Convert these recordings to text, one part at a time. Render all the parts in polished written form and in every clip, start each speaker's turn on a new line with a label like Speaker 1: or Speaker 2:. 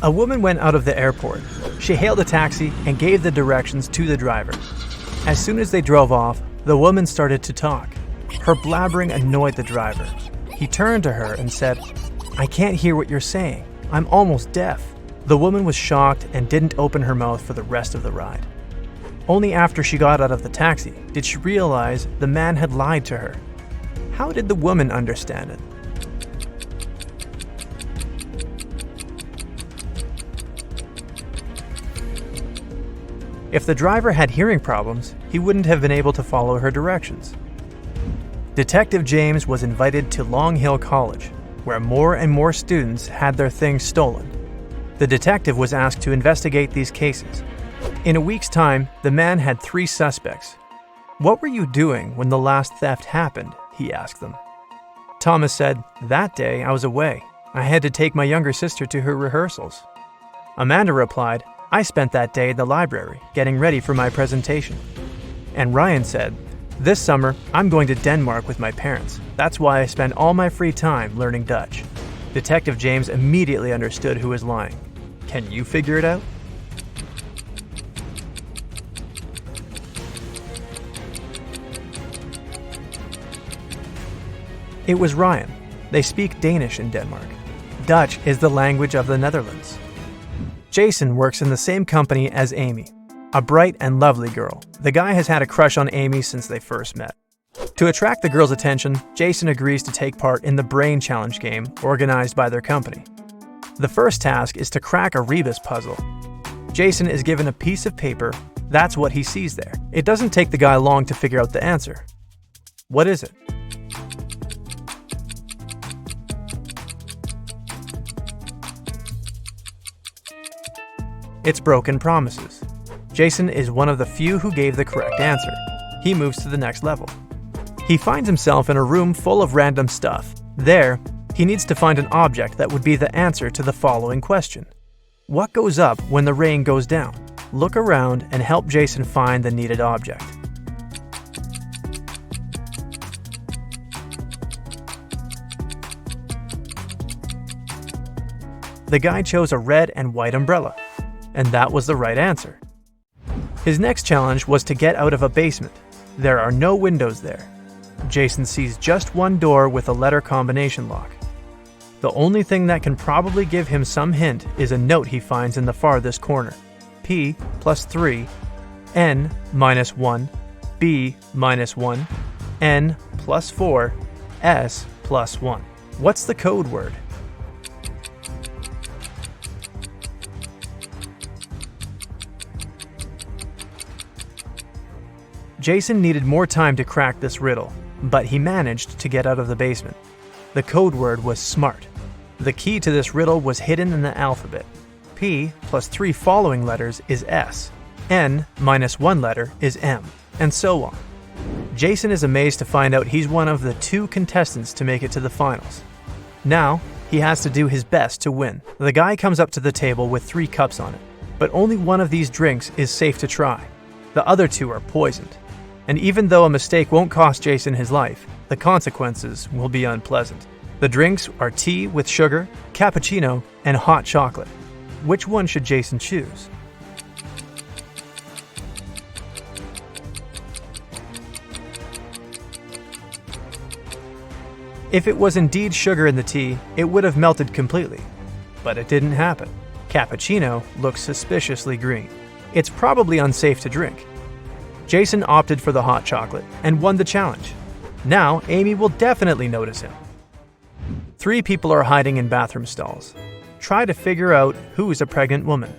Speaker 1: A woman went out of the airport. She hailed a taxi and gave the directions to the driver. As soon as they drove off, the woman started to talk. Her blabbering annoyed the driver. He turned to her and said, "I can't hear what you're saying. I'm almost deaf." The woman was shocked and didn't open her mouth for the rest of the ride. Only after she got out of the taxi did she realize the man had lied to her. How did the woman understand it? If the driver had hearing problems, he wouldn't have been able to follow her directions. Detective James was invited to Long Hill College, where more and more students had their things stolen. The detective was asked to investigate these cases. In a week's time, the man had 3 suspects. "What were you doing when the last theft happened?" he asked them. Thomas said, "That day I was away. I had to take my younger sister to her rehearsals." Amanda replied, "I spent that day in the library, getting ready for my presentation." And Ryan said, "This summer, I'm going to Denmark with my parents. That's why I spend all my free time learning Dutch." Detective James immediately understood who was lying. Can you figure it out? It was Ryan. They speak Danish in Denmark. Dutch is the language of the Netherlands. Jason works in the same company as Amy, a bright and lovely girl. The guy has had a crush on Amy since they first met. To attract the girl's attention, Jason agrees to take part in the Brain Challenge game organized by their company. The first task is to crack a rebus puzzle. Jason is given a piece of paper. That's what he sees there. It doesn't take the guy long to figure out the answer. What is it? It's broken promises. Jason is one of the few who gave the correct answer. He moves to the next level. He finds himself in a room full of random stuff. There, he needs to find an object that would be the answer to the following question. What goes up when the rain goes down? Look around and help Jason find the needed object. The guy chose a red and white umbrella, and that was the right answer. His next challenge was to get out of a basement. There are no windows there. Jason sees just one door with a letter combination lock. The only thing that can probably give him some hint is a note he finds in the farthest corner. P plus 3, N minus 1, B minus 1, N plus 4, S plus 1. What's the code word? Jason needed more time to crack this riddle, but he managed to get out of the basement. The code word was SMART. The key to this riddle was hidden in the alphabet. P plus 3 following letters is S, N minus 1 letter is M, and so on. Jason is amazed to find out he's one of the 2 contestants to make it to the finals. Now, he has to do his best to win. The guy comes up to the table with 3 cups on it, but only one of these drinks is safe to try. The other 2 are poisoned. And even though a mistake won't cost Jason his life, the consequences will be unpleasant. The drinks are tea with sugar, cappuccino, and hot chocolate. Which one should Jason choose? If it was indeed sugar in the tea, it would have melted completely. But it didn't happen. Cappuccino looks suspiciously green. It's probably unsafe to drink. Jason opted for the hot chocolate and won the challenge. Now, Amy will definitely notice him. 3 people are hiding in bathroom stalls. Try to figure out who is a pregnant woman.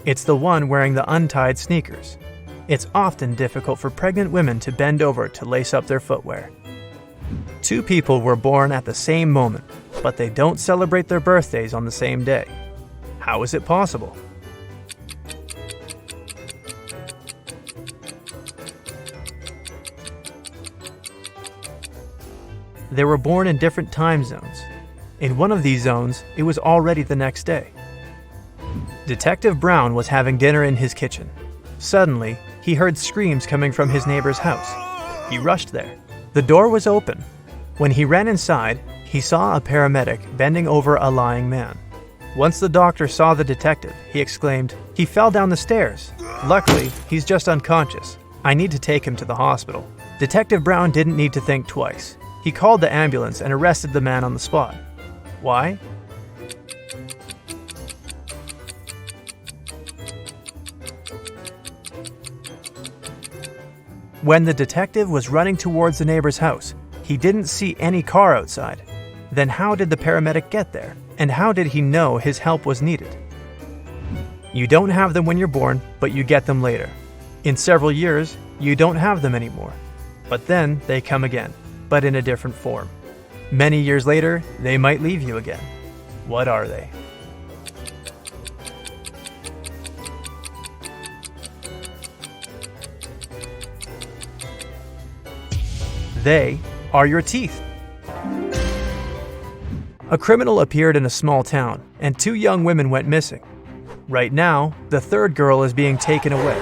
Speaker 1: It's the one wearing the untied sneakers. It's often difficult for pregnant women to bend over to lace up their footwear. 2 people were born at the same moment, but they don't celebrate their birthdays on the same day. How is it possible? They were born in different time zones. In one of these zones, it was already the next day. Detective Brown was having dinner in his kitchen. Suddenly, he heard screams coming from his neighbor's house. He rushed there. The door was open. When he ran inside, he saw a paramedic bending over a lying man. Once the doctor saw the detective, he exclaimed, "He fell down the stairs. Luckily, he's just unconscious. I need to take him to the hospital." Detective Brown didn't need to think twice. He called the ambulance and arrested the man on the spot. Why? When the detective was running towards the neighbor's house, he didn't see any car outside. Then how did the paramedic get there? And how did he know his help was needed? You don't have them when you're born, but you get them later. In several years, you don't have them anymore. But then they come again, but in a different form. Many years later, they might leave you again. What are they? They are your teeth. A criminal appeared in a small town, and 2 young women went missing. Right now, the third girl is being taken away.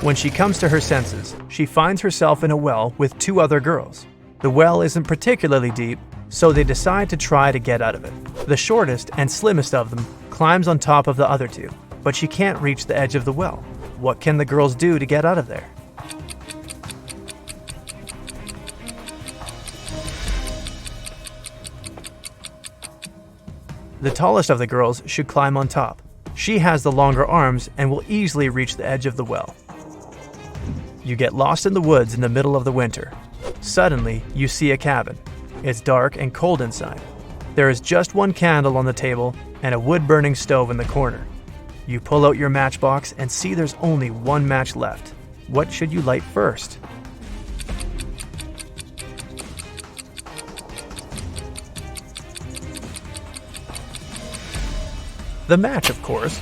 Speaker 1: When she comes to her senses, she finds herself in a well with 2 other girls. The well isn't particularly deep, so they decide to try to get out of it. The shortest and slimmest of them climbs on top of the other 2, but she can't reach the edge of the well. What can the girls do to get out of there? The tallest of the girls should climb on top. She has the longer arms and will easily reach the edge of the well. You get lost in the woods in the middle of the winter. Suddenly, you see a cabin. It's dark and cold inside. There is just 1 candle on the table and a wood-burning stove in the corner. You pull out your matchbox and see there's only 1 match left. What should you light first? The match, of course.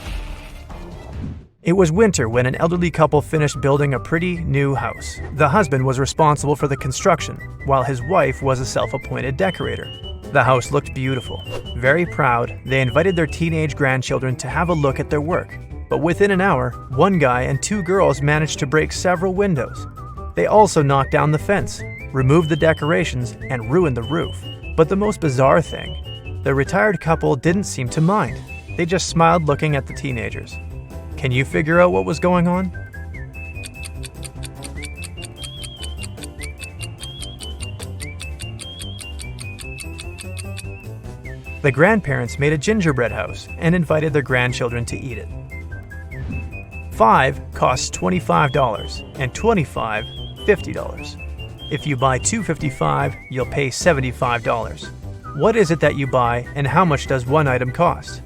Speaker 1: It was winter when an elderly couple finished building a pretty new house. The husband was responsible for the construction, while his wife was a self-appointed decorator. The house looked beautiful. Very proud, they invited their teenage grandchildren to have a look at their work. But within an hour, 1 guy and 2 girls managed to break several windows. They also knocked down the fence, removed the decorations, and ruined the roof. But the most bizarre thing, the retired couple didn't seem to mind. They just smiled looking at the teenagers. Can you figure out what was going on? The grandparents made a gingerbread house and invited their grandchildren to eat it. 5 costs $25 and 25 $50. If you buy 2 $55, you'll pay $75. What is it that you buy and how much does one item cost?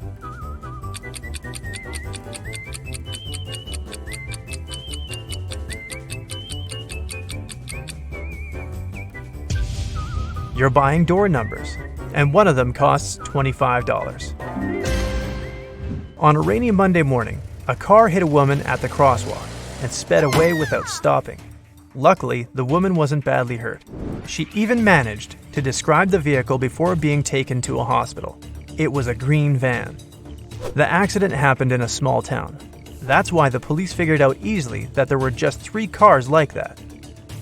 Speaker 1: You're buying door numbers, and one of them costs $25. On a rainy Monday morning, a car hit a woman at the crosswalk and sped away without stopping. Luckily, the woman wasn't badly hurt. She even managed to describe the vehicle before being taken to a hospital. It was a green van. The accident happened in a small town. That's why the police figured out easily that there were just 3 cars like that.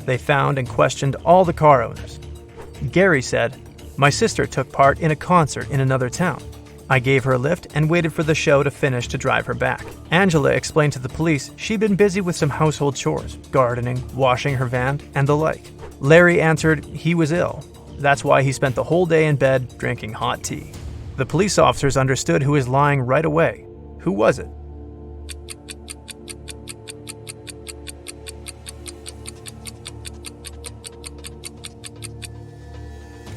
Speaker 1: They found and questioned all the car owners. Gary said, "My sister took part in a concert in another town. I gave her a lift and waited for the show to finish to drive her back." Angela explained to the police she'd been busy with some household chores, gardening, washing her van, and the like. Larry answered he was ill. That's why he spent the whole day in bed drinking hot tea. The police officers understood who was lying right away. Who was it?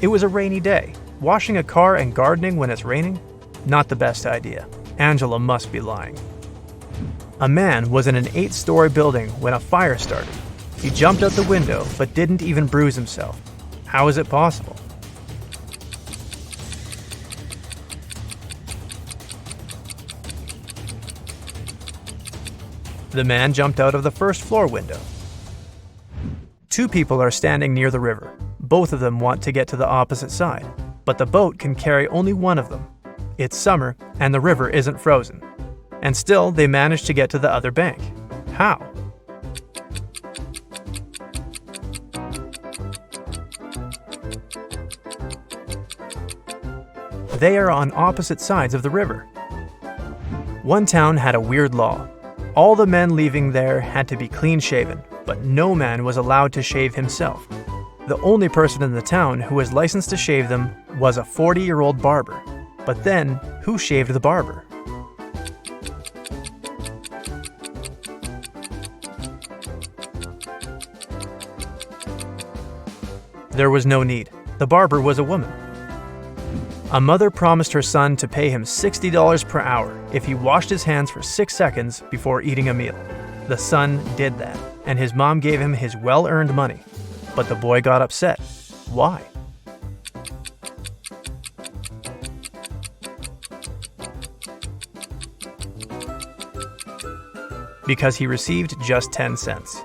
Speaker 1: It was a rainy day. Washing a car and gardening when it's raining? Not the best idea. Angela must be lying. A man was in an 8-story building when a fire started. He jumped out the window but didn't even bruise himself. How is it possible? The man jumped out of the first floor window. 2 people are standing near the river. Both of them want to get to the opposite side, but the boat can carry only one of them. It's summer, and the river isn't frozen. And still, they manage to get to the other bank. How? They are on opposite sides of the river. One town had a weird law. All the men leaving there had to be clean-shaven, but no man was allowed to shave himself. The only person in the town who was licensed to shave them was a 40-year-old barber. But then, who shaved the barber? There was no need. The barber was a woman. A mother promised her son to pay him $60 per hour if he washed his hands for 6 seconds before eating a meal. The son did that, and his mom gave him his well-earned money. But the boy got upset. Why? Because he received just 10 cents.